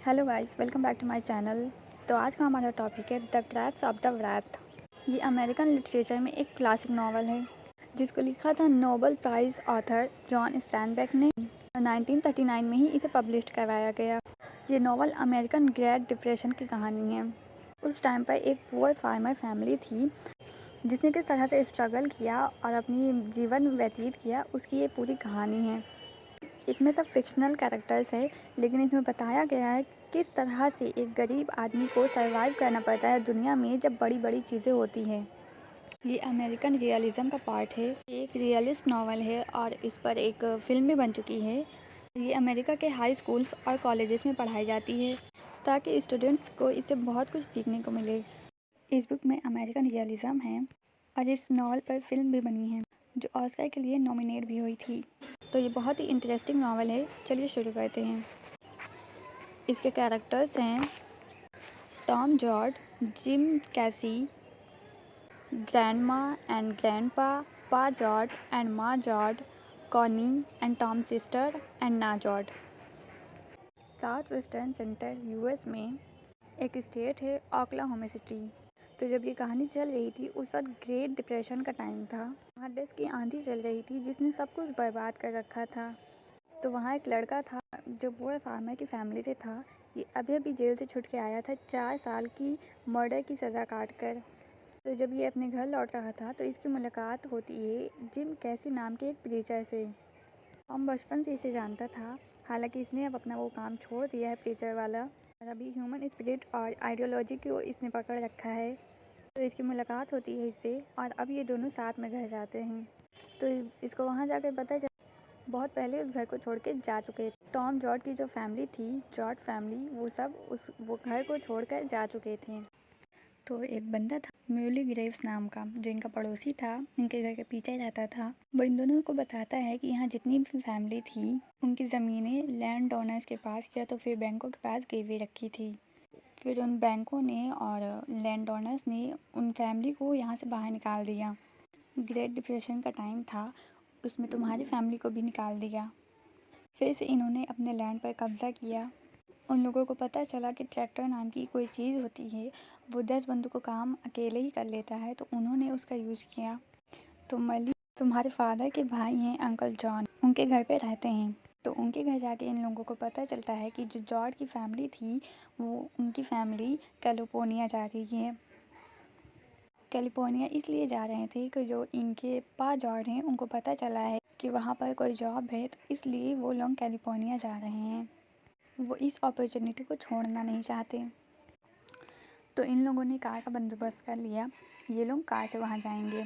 Hello guys, welcome back to my channel. तो आज का हमारा टॉपिक है the traps of the wrath. ये अमेरिकन लिटरेचर में एक क्लासिक नावल है जिसको लिखा था नोबेल प्राइज़ ऑथर जॉन स्टैनबेक ने। 1939 में ही इसे पब्लिश करवाया गया। ये नावल अमेरिकन ग्रेट डिप्रेशन की कहानी है। उस टाइम पर एक पुअर फार्मर फैमिली थी जिसने किस तरह से स्ट्रगल किया और अपनी जीवन व्यतीत किया, उसकी ये पूरी कहानी है। इसमें सब फिक्शनल कैरेक्टर्स है, लेकिन इसमें बताया गया है किस तरह से एक गरीब आदमी को सर्वाइव करना पड़ता है दुनिया में जब बड़ी बड़ी चीज़ें होती हैं। ये अमेरिकन रियलिज़म का पार्ट है। ये एक रियलिस्ट नावल है और इस पर एक फिल्म भी बन चुकी है। ये अमेरिका के हाई स्कूल्स और कॉलेजेस में पढ़ाई जाती है ताकि स्टूडेंट्स को इससे बहुत कुछ सीखने को मिले। इस बुक में अमेरिकन रियलिज़म है और इस नावल पर फिल्म भी बनी है जो ऑस्कर के लिए नॉमिनेट भी हुई थी। तो ये बहुत ही इंटरेस्टिंग नावल है। चलिए शुरू करते हैं। इसके कैरेक्टर्स हैं Tom Joad, Jim Casy, grandma and grandpa, pa Joad and ma Joad, Connie and Tom sister and Noah Joad. South western centre US में एक स्टेट है ओक्लाहोमा सिटी। तो जब ये कहानी चल रही थी उस वक्त ग्रेट डिप्रेशन का टाइम था। वहाँ डेस्क की आंधी चल रही थी जिसने सब कुछ बर्बाद कर रखा था। तो वहाँ एक लड़का था जो पुअर फार्मर की फैमिली से था। ये अभी अभी जेल से छूट के आया था 4 साल की मर्डर की सज़ा काट कर। तो जब ये अपने घर लौट रहा था तो इसकी मुलाकात होती है जिम कैसी नाम के एक प्रीचर से। हम बचपन से इसे जानता था, हालांकि इसने अब अपना वो काम छोड़ दिया है प्रीचर वाला, और अभी ह्यूमन स्पिरिट और आइडियोलॉजी को इसने पकड़ रखा है। तो इसकी मुलाकात होती है इससे और अब ये दोनों साथ में घर जाते हैं। तो इसको वहाँ जाकर पता चला बहुत पहले उस घर को छोड़ के जा चुके थे। टॉम जॉर्ड की जो फैमिली थी, जॉर्ड फैमिली, वो सब वो घर को छोड़कर जा चुके थे। तो एक बंदा था म्यूली ग्रेव्स नाम का जो इनका पड़ोसी था, इनके घर के पीछे रहता था। वो इन दोनों को बताता है कि यहाँ जितनी भी फैमिली थी उनकी ज़मीनें लैंड ओनर्स के पास या तो फिर बैंकों के पास गिरवी रखी थी। फिर उन बैंकों ने और लैंड ओनर्स ने उन फैमिली को यहाँ से बाहर निकाल दिया। ग्रेट डिप्रेशन का टाइम था, उसमें तुम्हारी फैमिली को भी निकाल दिया। फिर से इन्होंने अपने लैंड पर कब्ज़ा किया। उन लोगों को पता चला कि ट्रैक्टर नाम की कोई चीज़ होती है, वो 10 बंदों को काम अकेले ही कर लेता है, तो उन्होंने उसका यूज़ किया। तो मली तुम्हारे फादर के भाई हैं अंकल जॉन, उनके घर पे रहते हैं। तो उनके घर जाके इन लोगों को पता चलता है कि जो जॉर्ज की फैमिली थी वो उनकी फैमिली कैलिफोर्निया जा रही है। कैलिफोर्निया इसलिए जा रहे थे कि जो इनके पा जॉर्ज हैं उनको पता चला है कि वहाँ पर कोई जॉब है, तो इसलिए वो लोग कैलिफोर्निया जा रहे हैं। वो इस अपॉर्चुनिटी को छोड़ना नहीं चाहते। तो इन लोगों ने कार का बंदोबस्त कर लिया, ये लोग कार से वहाँ जाएंगे।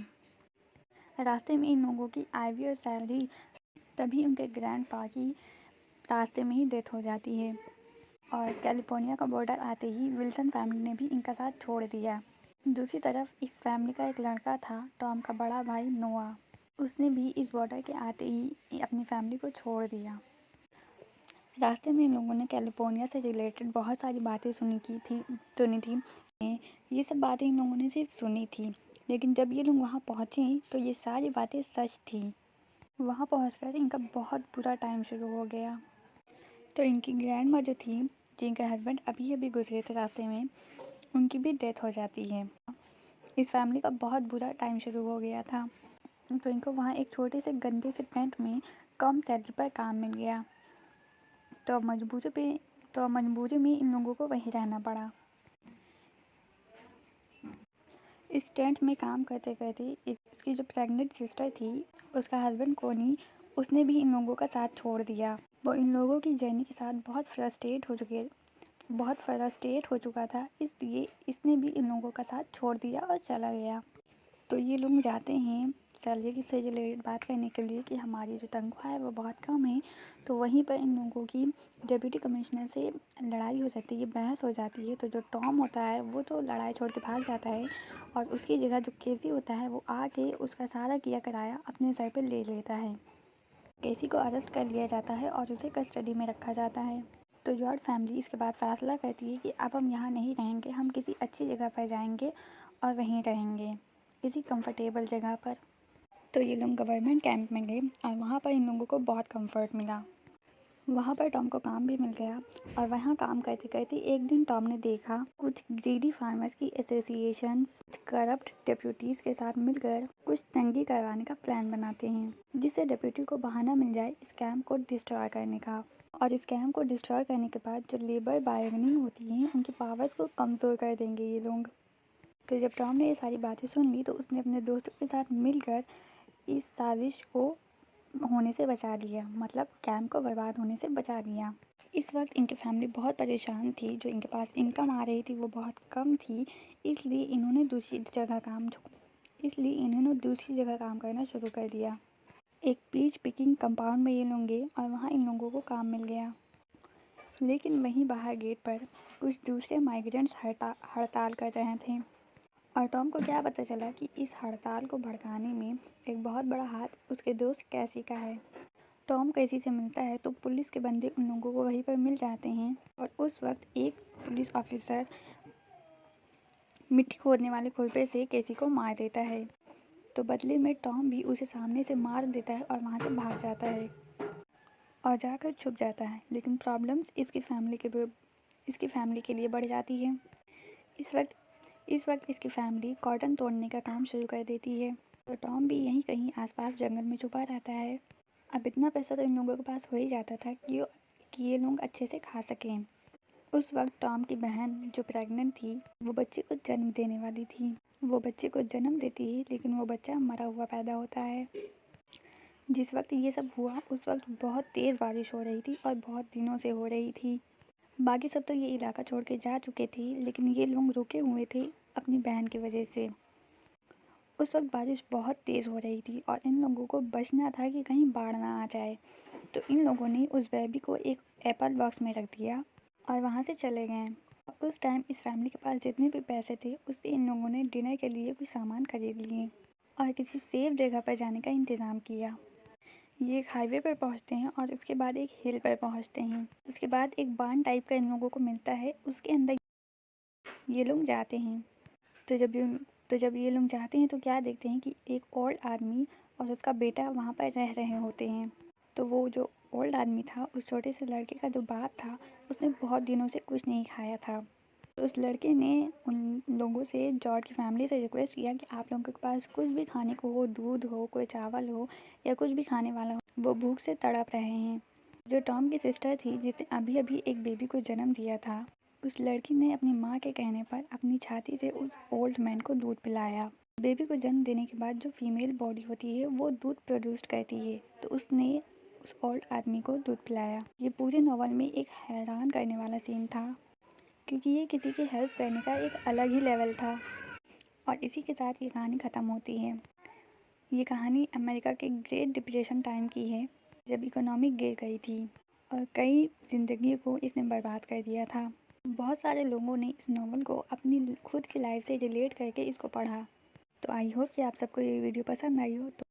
रास्ते में इन लोगों की आईवी और सैलरी, तभी उनके ग्रैंडपा की रास्ते में ही डेथ हो जाती है। और कैलिफोर्निया का बॉर्डर आते ही विल्सन फैमिली ने भी इनका साथ छोड़ दिया। दूसरी तरफ इस फैमिली का एक लड़का था, टॉम का बड़ा भाई नोआ, उसने भी इस बॉर्डर के आते ही अपनी फैमिली को छोड़ दिया। रास्ते में इन लोगों ने कैलिफोर्निया से रिलेटेड बहुत सारी बातें सुनी थी। ये सब बातें इन लोगों ने सिर्फ सुनी थी, लेकिन जब ये लोग वहाँ पहुँचे तो ये सारी बातें सच थी। वहाँ पहुँचकर इनका बहुत बुरा टाइम शुरू हो गया। तो इनकी ग्रैंड माँ जो थी, जिनके हस्बैंड अभी अभी गुजरे थे रास्ते में, उनकी भी डेथ हो जाती है। इस फैमिली का बहुत बुरा टाइम शुरू हो गया था। तो इनको वहाँ एक छोटे से गंदे से टेंट में कम सैलरी पर काम मिल गया। तो मजबूरी में इन लोगों को वहीं रहना पड़ा। इस टेंट में काम करते करते इसकी जो प्रेग्नेंट सिस्टर थी, उसका हस्बैंड कोनी, उसने भी इन लोगों का साथ छोड़ दिया। वो इन लोगों की जर्नी के साथ बहुत फ्रस्ट्रेट हो चुका था, इसलिए इसने भी इन लोगों का साथ छोड़ दिया और चला गया। तो ये लोग जाते हैं सैलरी से रिलेटेड बात करने के लिए कि हमारी जो तनख्वाह है वो बहुत कम है। तो वहीं पर इन लोगों की डिप्टी कमिश्नर से लड़ाई हो जाती है, बहस हो जाती है। तो जो टॉम होता है वो तो लड़ाई छोड़ के भाग जाता है और उसकी जगह जो केसी होता है वो आके उसका सारा किया कराया अपने सर पर ले लेता है। केसी को अरेस्ट कर लिया जाता है और उसे कस्टडी में रखा जाता है। तो जॉर्ज फैमिली इसके बाद फैसला करती है कि अब हम यहाँ नहीं रहेंगे, हम किसी अच्छी जगह पर जाएंगे और वहीं रहेंगे, किसी कंफर्टेबल जगह पर। तो ये लोग गवर्नमेंट कैंप में गए और वहाँ पर इन लोगों को बहुत कंफर्ट मिला। वहाँ पर टॉम को काम भी मिल गया और वहाँ काम करते करते एक दिन टॉम ने देखा कुछ ग्रीडी फार्मर्स की एसोसिएशंस करप्ट डेप्यूटीज के साथ मिलकर कुछ तंगी करवाने का प्लान बनाते हैं, जिससे डेप्यूटी को बहाना मिल जाए स्कैम को डिस्ट्रॉय करने का। और स्कैम को डिस्ट्रॉय करने के बाद जो लेबर बार्गेनिंग होती है उनकी पावर्स को कमज़ोर कर देंगे ये लोग। तो जब टॉम ने ये सारी बातें सुन ली तो उसने अपने दोस्तों के साथ मिलकर इस साजिश को होने से बचा लिया, मतलब कैंप को बर्बाद होने से बचा लिया। इस वक्त इनकी फैमिली बहुत परेशान थी, जो इनके पास इनकम आ रही थी वो बहुत कम थी, इसलिए इन्होंने दूसरी जगह काम करना शुरू कर दिया। एक पीच पिकिंग कंपाउंड में ये लोग गए और वहाँ इन लोगों को काम मिल गया। लेकिन वहीं बाहर गेट पर कुछ दूसरे माइग्रेंट्स हड़ताल कर रहे थे और टॉम को क्या पता चला कि इस हड़ताल को भड़काने में एक बहुत बड़ा हाथ उसके दोस्त कैसी का है। टॉम कैसी से मिलता है तो पुलिस के बंदे उन लोगों को वहीं पर मिल जाते हैं और उस वक्त एक पुलिस ऑफिसर मिट्टी खोदने वाले खुरपे से केसी को मार देता है। तो बदले में टॉम भी उसे सामने से मार देता है और वहाँ से भाग जाता है और जाकर छुप जाता है। लेकिन प्रॉब्लम्स इसकी फैमिली के लिए बढ़ जाती है। इस वक्त इसकी फैमिली कॉटन तोड़ने का काम शुरू कर देती है। तो टॉम भी यहीं कहीं आसपास जंगल में छुपा रहता है। अब इतना पैसा तो इन लोगों के पास हो ही जाता था कि ये लोग अच्छे से खा सकें। उस वक्त टॉम की बहन जो प्रेग्नेंट थी वो बच्चे को जन्म देने वाली थी। वो बच्चे को जन्म देती है लेकिन वो बच्चा मरा हुआ पैदा होता है। जिस वक्त ये सब हुआ उस वक्त बहुत तेज़ बारिश हो रही थी और बहुत दिनों से हो रही थी। बाकी सब तो ये इलाका छोड़ के जा चुके थे, लेकिन ये लोग रुके हुए थे अपनी बहन की वजह से। उस वक्त बारिश बहुत तेज़ हो रही थी और इन लोगों को बचना था कि कहीं बाढ़ ना आ जाए। तो इन लोगों ने उस बेबी को एक एप्पल बॉक्स में रख दिया और वहाँ से चले गए। और उस टाइम इस फैमिली के पास जितने भी पैसे थे उससे इन लोगों ने डिनर के लिए कुछ सामान खरीद लिए और किसी सेफ जगह पर जाने का इंतज़ाम किया। ये एक हाईवे पर पहुंचते हैं और उसके बाद एक हिल पर पहुंचते हैं। उसके बाद एक बार्न टाइप का इन लोगों को मिलता है, उसके अंदर ये लोग जाते हैं। तो जब ये लोग जाते हैं तो क्या देखते हैं कि एक ओल्ड आदमी और उसका बेटा वहाँ पर रह रहे होते हैं। तो वो जो ओल्ड आदमी था उस छोटे से लड़के का जो बाप था उसने बहुत दिनों से कुछ नहीं खाया था। तो उस लड़के ने उन लोगों से, जॉर्ज की फैमिली से रिक्वेस्ट किया कि आप लोगों के पास कुछ भी खाने को हो, दूध हो, कोई चावल हो या कुछ भी खाने वाला हो, वो भूख से तड़प रहे हैं। जो टॉम की सिस्टर थी जिसने अभी अभी एक बेबी को जन्म दिया था, उस लड़की ने अपनी माँ के कहने पर अपनी छाती से उस ओल्ड मैन को दूध पिलाया। बेबी को जन्म देने के बाद जो फीमेल बॉडी होती है वो दूध प्रोड्यूस करती है, तो उसने उस ओल्ड आदमी को दूध पिलाया। ये पूरे नॉवल में एक हैरान करने वाला सीन था, क्योंकि ये किसी की हेल्प करने का एक अलग ही लेवल था। और इसी के साथ ये कहानी ख़त्म होती है। ये कहानी अमेरिका के ग्रेट डिप्रेशन टाइम की है, जब इकोनॉमी गिर गई थी और कई ज़िंदगी को इसने बर्बाद कर दिया था। बहुत सारे लोगों ने इस नॉवल को अपनी खुद की लाइफ से रिलेट करके इसको पढ़ा। तो आई होप कि आप सबको ये वीडियो पसंद आई हो। तो